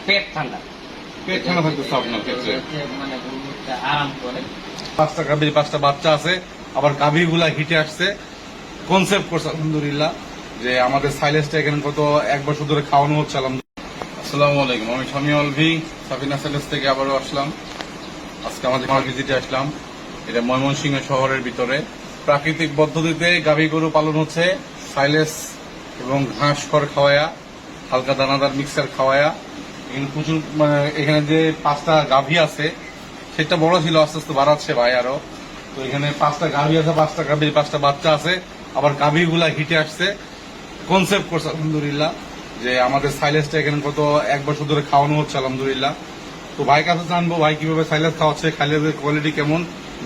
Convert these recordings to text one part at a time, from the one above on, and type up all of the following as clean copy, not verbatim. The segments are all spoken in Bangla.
পেট ঠান্ডা থাকতেছে আপনার ক্ষেত্রে। মানে গরুটা আরাম করে। 5টা গাভীর 5টা বাচ্চা আছে, আবার গাভীগুলা হিটে আসছে। কনসেপ্ট করছে আলহামদুলিল্লাহ যে আমাদের সাইলেসটা এখানে কত 1 বছর ধরে খাওয়ানো হচ্ছে আলহামদুলিল্লাহ। আসসালামু আলাইকুম, আমি শামী অলভি সাফিনা সাইলেস থেকে আবারও আসলাম। আজকে আমাদের ভিজিটে আসলাম। এটা ময়মনসিংহ শহরের ভিতরে প্রাকৃতিক পদ্ধতিতে গাভী গরু পালন হচ্ছে। সাইলেস এবং ঘাস খড় খাওয়ায়া, হালকা দানাদার মিক্সার খাওয়ায়া। এখানে প্রচুর মানে এখানে যে 5টা গাভী আছে সেটা বড় ছিল, আস্তে আস্তে বাড়াচ্ছে ভাই আরো। তো এখানে 5টা গাভী আছে, 5টা গাভীর 5টা বাচ্চা আছে, আবার গাভীগুলা হিটে আসছে। কনসেপ্ট করছে আলহামদুলিল্লাহ যে আমাদের সাইলেসটা এখানে কত 1 বছর ধরে খাওয়ানো হচ্ছে আলহামদুলিল্লাহ। তো ভাই কাছে জানবো ভাই কিভাবে সাইলেস খাওয়াচ্ছে, সাইলেসের কোয়ালিটি কেমন,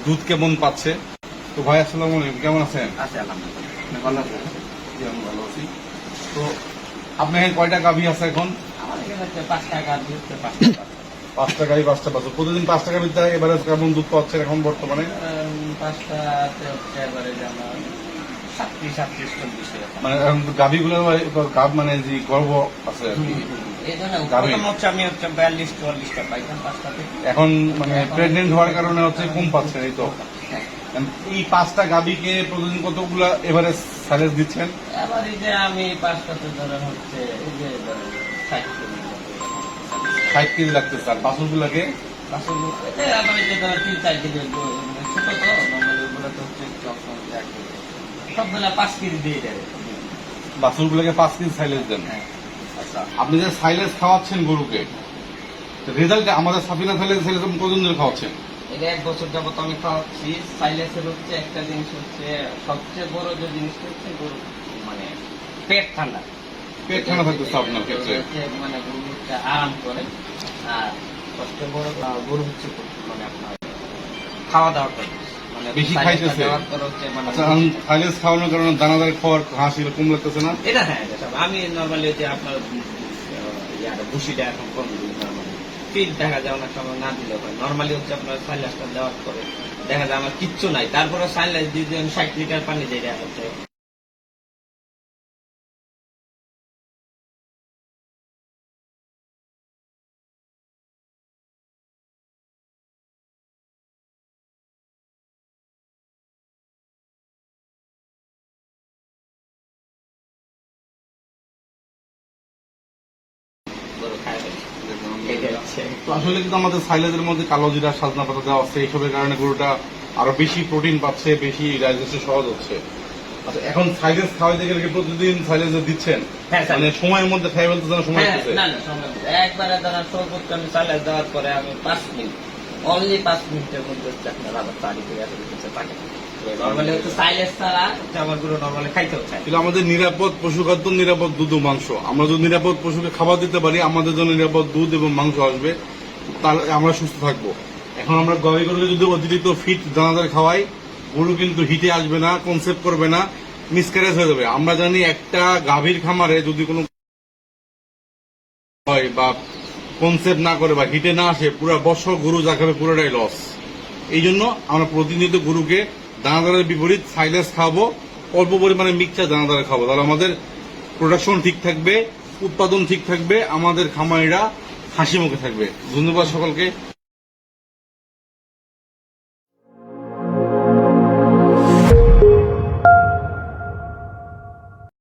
দুধ কেমন পাচ্ছে। তো ভাই আসসালামু আলাইকুম, কেমন আছেন? আছে আলহামদুলিল্লাহ, ভালো আছে। জি, আমি ভালো আছি। তো আপনার এখানে কয়টা গাভী আছে এখন? আমার এখানে হচ্ছে 5টা গাভী হচ্ছে 5টা 5টা গাভী 5টা বাচ্চা। প্রতিদিন 5টা গাভীর দ্বারা এবারে কেমন দুধ পাচ্ছেন এখন বর্তমানে? 5টাতে হচ্ছে এবারে যেমন 37-40 এরকম। মানে গাভীগুলো মানে যে গর্ভ আছে আর কি। এই জন্য গাভী। প্রথম হচ্ছে আমি হচ্ছে 42-44টা পাইতাম 5টা থেকে। এখন মানে প্রেগনেন্ট হওয়ার কারণে হচ্ছে কম পাচ্ছেন, এই তো। হ্যাঁ। এই 5টা গাভীকে প্রতিদিন কতগুলা এবারে সাইলেস দিচ্ছেন? এবার এই যে আমি 5টাতে ধরেন হচ্ছে এই যে 60 কেজি। 60 কেজি লাগতেছে। আর বাছুরগুলাকে? আবার এই যে ধরেন 3-4 কেজি ছোট তো নর্মালি ওগুলো তো হচ্ছে সবগুলা 5 কেজি দিয়ে দেবে। বাছুরগুলাকে 5 কেজি সাইলেস দেন। হ্যাঁ। আচ্ছা, আপনি যে সাইলেস খাওয়াচ্ছেন গরুকে, রেজাল্ট আমাদের সাফিনা সাইলেস কতদিন ধরে খাওয়াচ্ছেন? এটা 1 বছর যাবত আমি খাওয়াচ্ছি। সাইলেসের হচ্ছে একটা জিনিস হচ্ছে সবচেয়ে বড় যে জিনিসটা হচ্ছে গরু মানে পেট ঠান্ডা থাকতেছে আপনার ক্ষেত্রে। মানে গরুটা আরাম করে। আর সবচেয়ে বড় গরু হচ্ছে মানে আপনার খাওয়া দাওয়া করে মানে বেশি খাইতেছে। দেওয়ার পর হচ্ছে মানে আচ্ছা, সাইলেস খাওয়ানোর কারণে দানাদার খাওয়ার ঘাস এগুলো কম লাগতেছে না? এটা হ্যাঁ এটা সব আমি নর্মালি যে আপনার ভুসিটা এখন কম দিই নর্মালি। ফিড দেখা যায় অনেক সময় না দিলে হয়। নর্মালি হচ্ছে আপনার সাইলেসটা দেওয়ার পরে দেখা যায় আমার কিচ্ছু নাই, তারপরে সাইলেস দিয়ে আমি 60 লিটার পানি দিয়ে দেওয়া হচ্ছে। গরু খায় ফেলে। এটা হচ্ছে তো আসলে কিন্তু আমাদের সাইলেজের মধ্যে কালো জিরা, সাজনা পাতা দেওয়া আছে, এইসবের কারণে গরুটা আরো বেশি প্রোটিন পাচ্ছে, বেশি ডাইজেস্টে সহজ হচ্ছে। আচ্ছা, এখন সাইলেজ খাওয়াইতে গেলে কি প্রতিদিন সাইলেজ দিচ্ছেন? হ্যাঁ, স্যার। মানে সময়ের মধ্যে খাই বলতে সময় হ্যাঁ, লাগতেছে? না না সময় দিতে। একবারে ধরেন সর্বোচ্চ আমি সাইলেস দেওয়ার পরে আমি 5 মিনিট অনলি 5 মিনিটের মধ্যে হচ্ছে আপনার আবার তাড়ি করে আসলে হচ্ছে পাকে। নর্মালি হচ্ছে সাইলেস ছাড়া হচ্ছে আমার গরু নর্মালি খাইতেও চায়। কিন্তু আমাদের নিরাপদ পশুখাদ্য, নিরাপদ দুধ ও মাংস। আমরা যদি নিরাপদ পশুকে খাবার দিতে পারি, আমাদের জন্য নিরাপদ দুধ এবং মাংস আসবে, তাহলে আমরা সুস্থ থাকবো। এখন আমরা গাভী গরুকে যদি অতিরিক্ত ফিট দানাদার খাওয়াই, গরু কিন্তু হিটে আসবে না, কনসেপ্ট করবে না, মিসক্যারেজ হয়ে যাবে। আমরা জানি একটা গাভীর খামারে যদি কোনো হয় বা কনসেপ্ট না করে বা হিটে না আসে, পুরো বছর গরু যা খাবে পুরোটাই লস। এই জন্য আমরা প্রতিনিয়ত গরুকে দানাদারের বিপরীত সাইলেস খাওয়াবো, অল্প পরিমাণে মিক্সচার দানাদার খাবো, তাহলে আমাদের প্রোডাকশন ঠিক থাকবে, উৎপাদন ঠিক থাকবে, আমাদের খামারিরা হাসি মুখে থাকবে। ধন্যবাদ সকলকে।